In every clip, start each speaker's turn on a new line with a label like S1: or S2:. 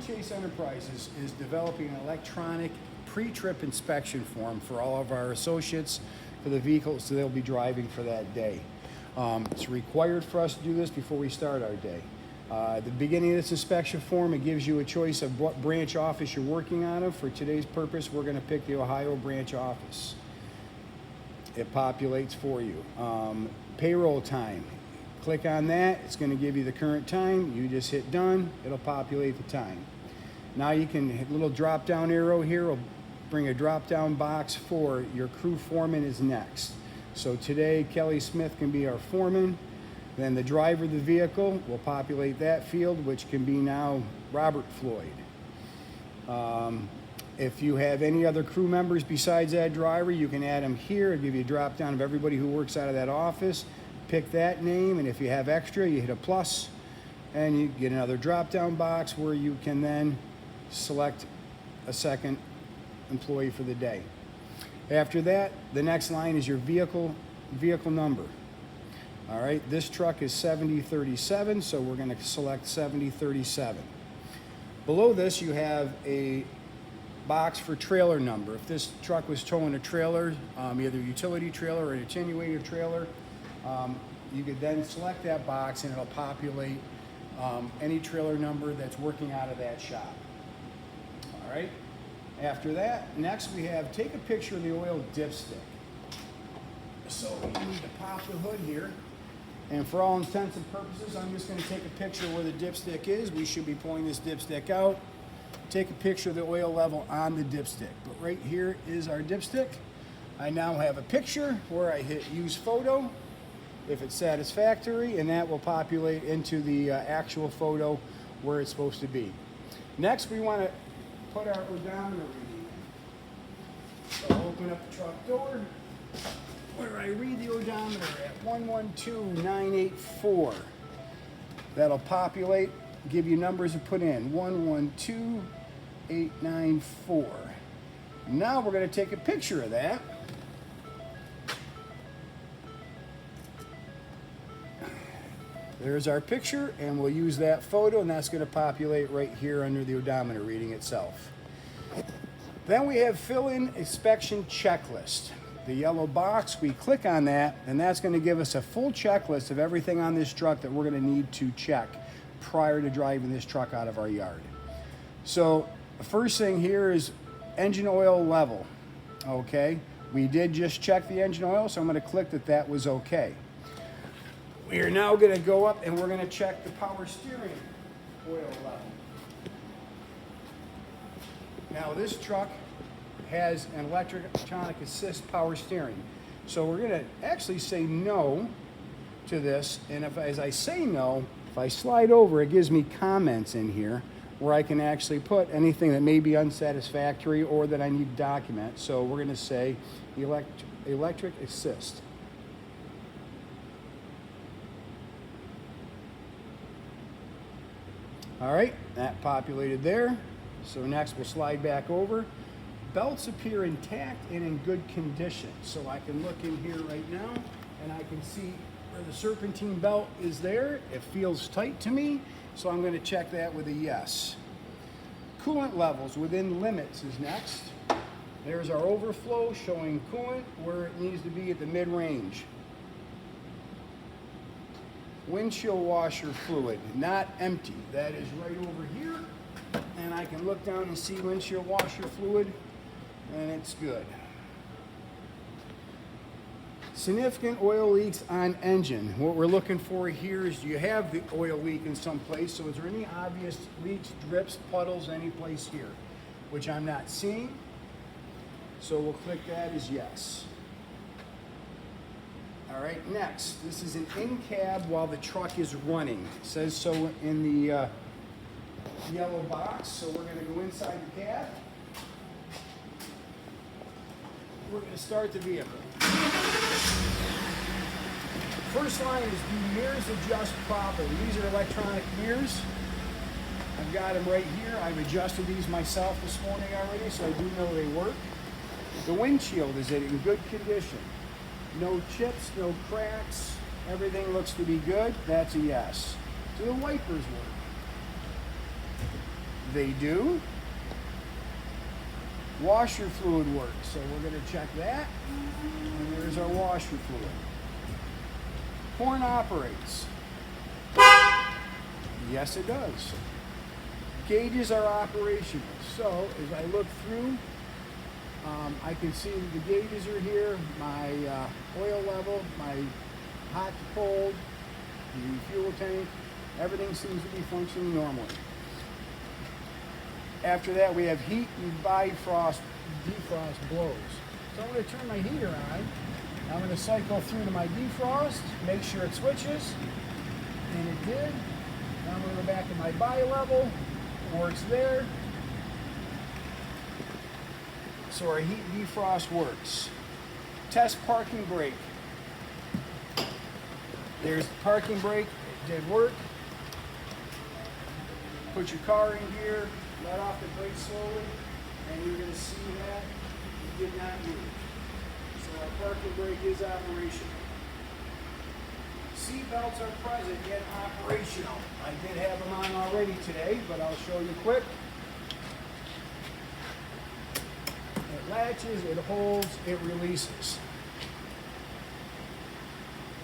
S1: Chase Enterprises is developing an electronic pre-trip inspection form for all of our associates for the vehicles that they'll be driving for that day. It's required for us to do this before we start our day. At the beginning of this inspection form, it gives you a choice of what branch office you're working out of. For today's purpose, we're going to pick the Ohio branch office. It populates for you. Payroll time. Click on that. It's going to give you the current time. You just hit done. It'll populate the time. Now you can hit a little drop down arrow here. Will bring a drop down box for your crew foreman is next. So today Kelly Smith can be our foreman. Then the driver of the vehicle will populate that field, which can be now Robert Floyd. If you have any other crew members besides that driver, you can add them here. It'll give you a drop down of everybody who works out of that office. Pick that name, and if you have extra, you hit a plus, and you get another drop down box where you can then select a second employee for the day. After that, the next line is your vehicle number. All right, this truck is 7037, so we're going to select 7037. Below this, you have a box for trailer number. If this truck was towing a trailer, either a utility trailer or an attenuated trailer, you could then select that box and it'll populate any trailer number that's working out of that shop. All right. After that, next we have take a picture of the oil dipstick. So you need to pop the hood here. And for all intents and purposes, I'm just going to take a picture where the dipstick is. We should be pulling this dipstick out. Take a picture of the oil level on the dipstick. But right here is our dipstick. I now have a picture where I hit use photo if it's satisfactory, and that will populate into the actual photo where it's supposed to be. Next, we want to put our odometer reading in. So I'll open up the truck door where I read the odometer at 112984. That'll populate, give you numbers to put in, 112894. Now we're going to take a picture of that. There's our picture, and we'll use that photo, and that's going to populate right here under the odometer reading itself. Then we have fill-in inspection checklist. The yellow box, we click on that, and that's going to give us a full checklist of everything on this truck that we're going to need to check prior to driving this truck out of our yard. So the first thing here is engine oil level. Okay, we did just check the engine oil, so I'm going to click that that was okay. We are now going to go up and we're going to check the power steering oil level. Now this truck has an electronic assist power steering. So we're going to actually say no to this, and as I say no, if I slide over, it gives me comments in here where I can actually put anything that may be unsatisfactory or that I need to document. So we're going to say electric assist. All right, that populated there. So next we'll slide back over. Belts appear intact and in good condition. So I can look in here right now and I can see where the serpentine belt is there. It feels tight to me, so I'm going to check that with a yes. Coolant levels within limits is next. There's our overflow showing coolant where it needs to be at the mid-range. Windshield washer fluid, not empty. That is right over here. And I can look down and see windshield washer fluid, and it's good. Significant oil leaks on engine. What we're looking for here is, do you have the oil leak in some place? So is there any obvious leaks, drips, puddles, any place here? Which I'm not seeing. So we'll click that as yes. All right, next, this is an in-cab while the truck is running. It says so in the yellow box, so we're going to go inside the cab. We're going to start the vehicle. First line is, do mirrors adjust properly? These are electronic mirrors. I've got them right here. I've adjusted these myself this morning already, so I do know they work. The windshield is in good condition. No chips, no cracks. Everything looks to be good. That's a yes. Do the wipers work? they do. Washer fluid works, so we're going to check that. And there's our washer fluid. Horn operates. Yes, it does. Gauges are operational. So as I look through, I can see that the gauges are here, my oil level, my hot to cold, the fuel tank, everything seems to be functioning normally. After that, we have heat and defrost blows. So I'm going to turn my heater on. I'm going to cycle through to my defrost, make sure it switches, and it did. Now I'm going to go back to my bi-level, works there. So our heat defrost works. Test parking brake. There's the parking brake, it did work. Put your car in gear, let off the brake slowly, and you're going to see that it did not move. So our parking brake is operational. Seat belts are present yet operational. I did have them on already today, but I'll show you quick. It latches, it holds, it releases.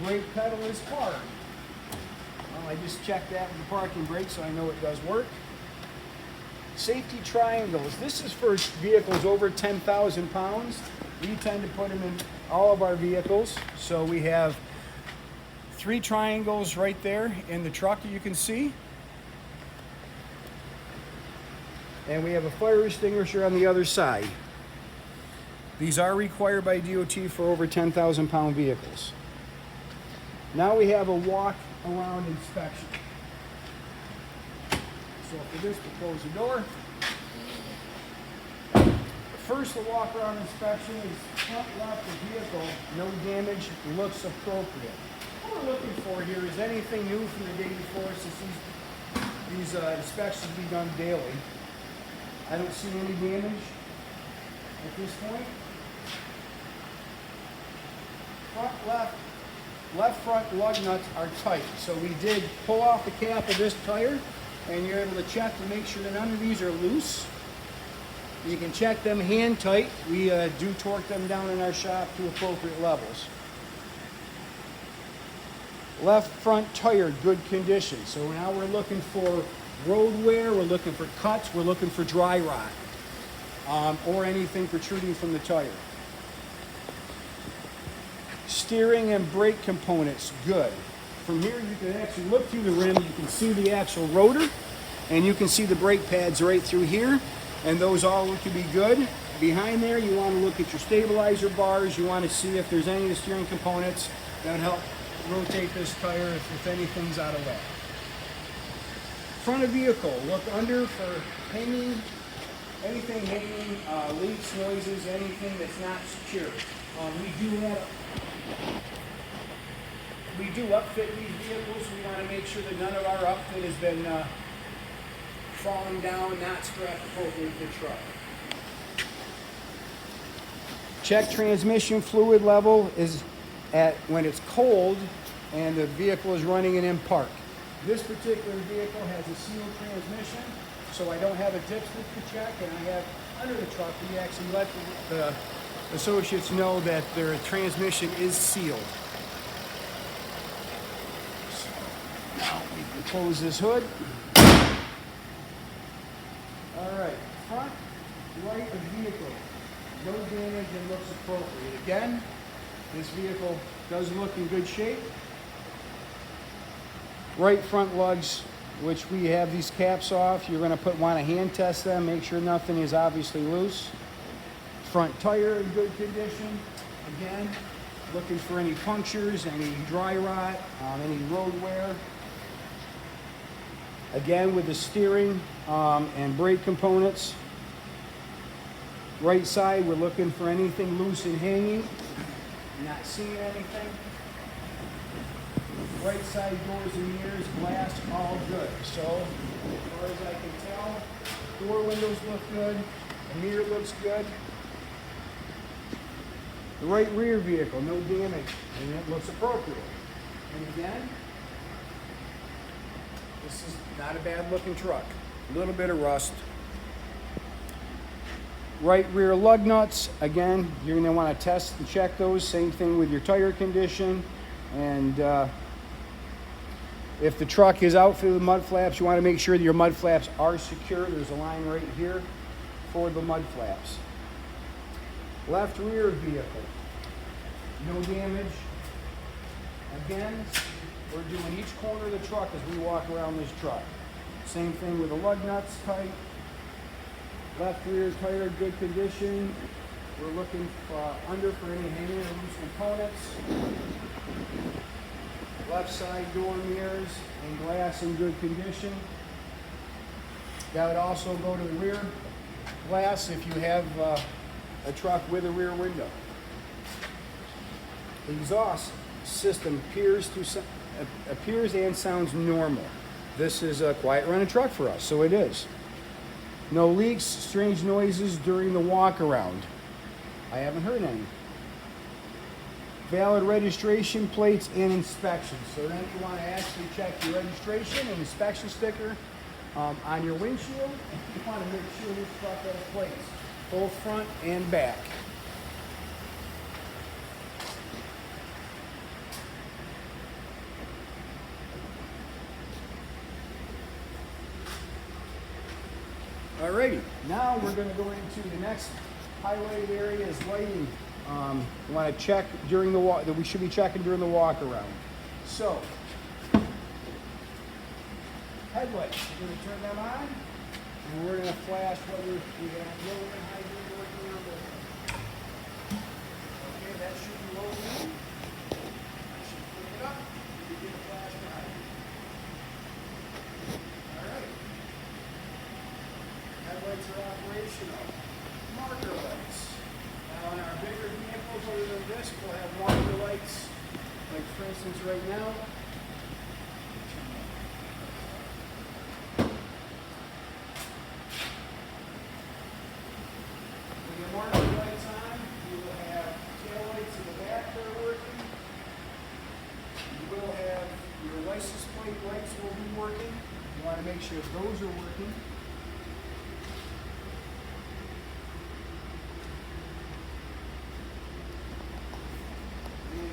S1: Brake pedal is hard. Well, I just checked that with the parking brake, so I know it does work. Safety triangles. This is for vehicles over 10,000 pounds. We tend to put them in all of our vehicles. So we have 3 triangles right there in the truck you can see. And we have a fire extinguisher on the other side. These are required by DOT for over 10,000 pound vehicles. Now we have a walk around inspection. So for this, we'll close the door. First, the walk around inspection is front left of vehicle, no damage, looks appropriate. What we're looking for here is anything new from the day before, since these inspections be done daily. I don't see any damage at this point. Front left front lug nuts are tight. So we did pull off the cap of this tire, and you're able to check to make sure that none of these are loose. You can check them hand tight. We do torque them down in our shop to appropriate levels. Left front tire, good condition. So now we're looking for road wear, we're looking for cuts, we're looking for dry rot, or anything protruding from the tire. Steering and brake components, good. From here you can actually look through the rim, you can see the actual rotor, and you can see the brake pads right through here, and those all look to be good. Behind there you want to look at your stabilizer bars, you want to see if there's any of the steering components that help rotate this tire if anything's out of whack. Front of vehicle, look under for hanging, anything hanging, leaks, noises, anything that's not secure. We do upfit these vehicles. We want to make sure that none of our upfit has been falling down, not strapped appropriately to the truck. Check transmission fluid level is at when it's cold and the vehicle is running in park. This particular vehicle has a sealed transmission, so I don't have a dipstick to check, and I have under the truck, we actually let the associates know that their transmission is sealed. So now we can close this hood. All right, front right of vehicle, no damage and looks appropriate. Again, this vehicle does look in good shape. Right front lugs, which we have these caps off, you're going to want to hand test them, make sure nothing is obviously loose. Front tire in good condition. Again, looking for any punctures, any dry rot, any road wear. Again, with the steering and brake components. Right side, we're looking for anything loose and hanging. Not seeing anything. Right side doors and mirrors, glass, all good. So, as far as I can tell, door windows look good, the mirror looks good. The right rear vehicle, no damage, and it looks appropriate. And again, this is not a bad looking truck. a little bit of rust. Right rear lug nuts, again, you're going to want to test and check those. Same thing with your tire condition. And if the truck is outfitted with mud flaps, you want to make sure that your mud flaps are secure. There's a line right here for the mud flaps. Left rear vehicle, no damage. Again, we're doing each corner of the truck as we walk around this truck. Same thing with the lug nuts tight. Left rear tire, good condition. We're looking under for any hanging or loose components. Left side door mirrors and glass in good condition. That would also go to the rear glass if you have a truck with a rear window. The exhaust system appears and sounds normal. This is a quiet running truck for us, so it is. No leaks, strange noises during the walk around. I haven't heard any. Valid registration plates and inspections. So then you want to actually check your registration and inspection sticker on your windshield. And you want to make sure this truck has plates, both front and back. Alrighty, now we're going to go into the next highlighted area is lighting. We want to check during the walk, that we should be checking during the walk around. So, headlights, we're going to turn them on, and we're going to flash whether we have low and high beam working on both. Okay, that should be low beam. I should flip it up, and we get a flash for high beam. Alright. Headlights are operational. Marker lights. Now in our bigger vehicles, other than this, we'll have marker lights. Like for instance right now. When your marker lights on, you will have tail lights in the back that are working. You will have your license plate lights will be working. You want to make sure those are working.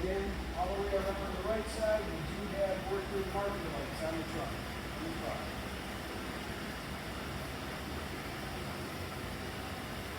S1: Again, all the way around on the right side, we do have working marker lights on the truck.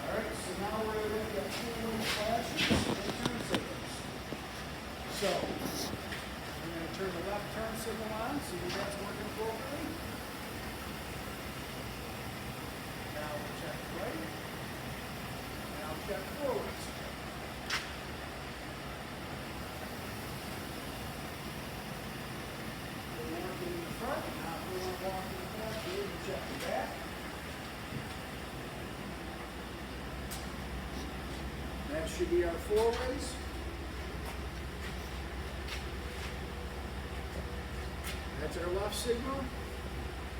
S1: Alright, so now we're going to look at two little flashes and turn signals. So, we're going to turn the left turn signal on, see if that's working appropriately. Now we'll check right, and I'll check forwards. That should be our four ways. That's our left signal.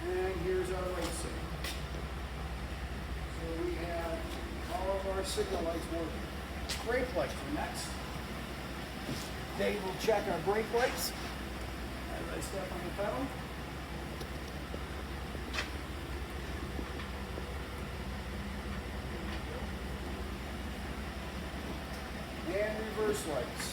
S1: And here's our right signal. So we have all of our signal lights working. Brake lights are next. Dave will check our brake lights as I step on the pedal. And reverse lights.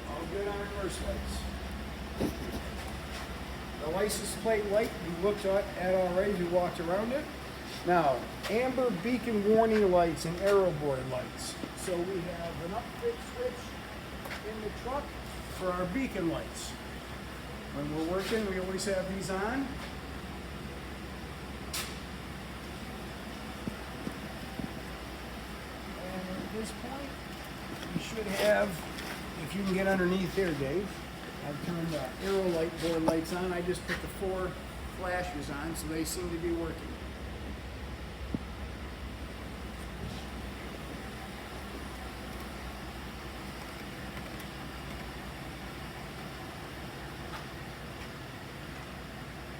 S1: All good on reverse lights. The license plate light we looked at already, we walked around it. Now, amber beacon warning lights and arrow board lights. So we have an upfit switch in the truck for our beacon lights. When we're working, we always have these on. At this point, you should have, if you can get underneath there, Dave, I've turned the arrow light board lights on. I just put the four flashes on, so they seem to be working.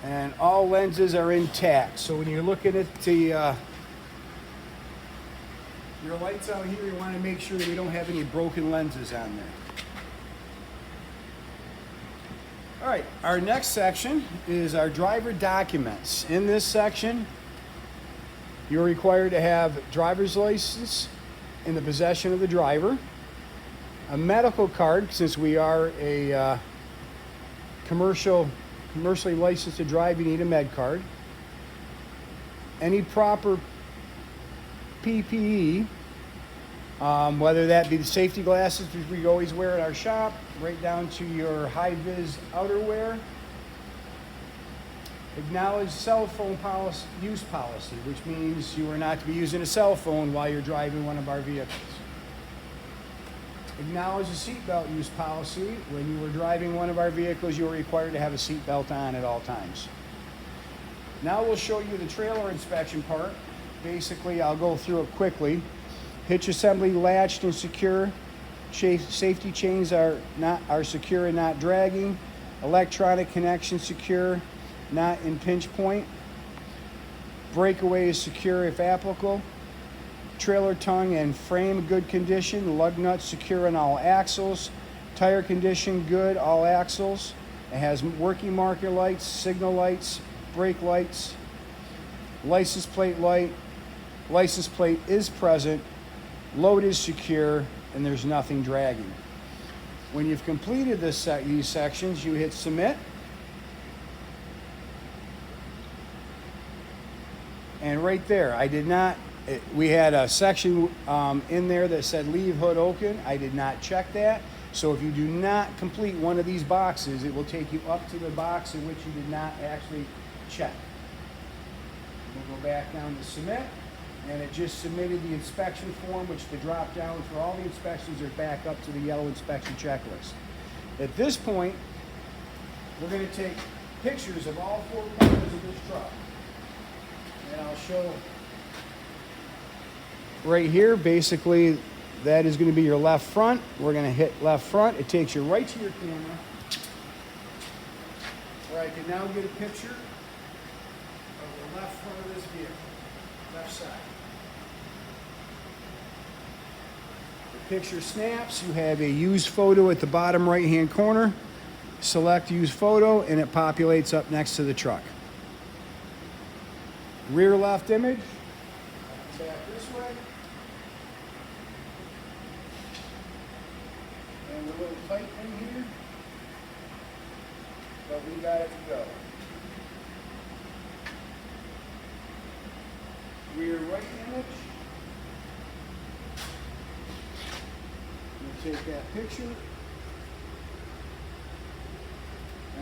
S1: And all lenses are intact. So when you're looking at the your lights out here, you want to make sure that we don't have any broken lenses on there. All right, our next section is our driver documents. In this section, you're required to have driver's license in the possession of the driver, a medical card, since we are a commercially licensed to drive, you need a med card, any proper PPE, whether that be the safety glasses, which we always wear at our shop, right down to your high-vis outerwear. Acknowledge cell phone use policy, which means you are not to be using a cell phone while you're driving one of our vehicles. Acknowledge the seatbelt use policy. When you were driving one of our vehicles, you are required to have a seatbelt on at all times. Now we'll show you the trailer inspection part. Basically, I'll go through it quickly. Hitch assembly latched and secure. Safety chains are secure and not dragging. Electronic connection secure, not in pinch point. Breakaway is secure if applicable. Trailer tongue and frame good condition. Lug nuts secure on all axles. Tire condition good, all axles. It has working marker lights, signal lights, brake lights. License plate light. License plate is present. Load is secure, and there's nothing dragging. When you've completed these sections, you hit submit. And right there, we had a section in there that said leave hood open. I did not check that. So if you do not complete one of these boxes, it will take you up to the box in which you did not actually check. We'll go back down to submit. And it just submitted the inspection form, which the drop down for all the inspections are back up to the yellow inspection checklist. At this point, we're going to take pictures of all 4 corners of this truck. And I'll show right here, basically, that is going to be your left front. We're going to hit left front. It takes you right to your camera, where I can now get a picture of the left front of this vehicle, left side. Picture snaps. You have a used photo at the bottom right hand corner. Select use photo and it populates up next to the truck. Rear left image. Tap this way. And we're a little tight in here, but we got it to go. Rear right image. Take that picture, and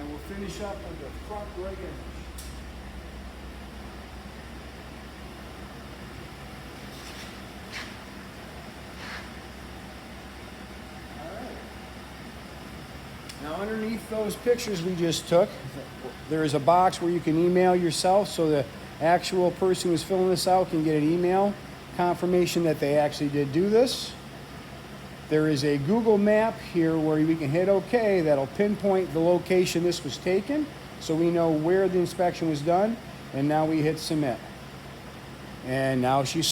S1: we'll finish up with the front right image. All right. Now underneath those pictures we just took, there is a box where you can email yourself, so the actual person who's filling this out can get an email confirmation that they actually did do this. There is a Google map here where we can hit OK. That'll pinpoint the location this was taken, so we know where the inspection was done. And now we hit submit. And now she's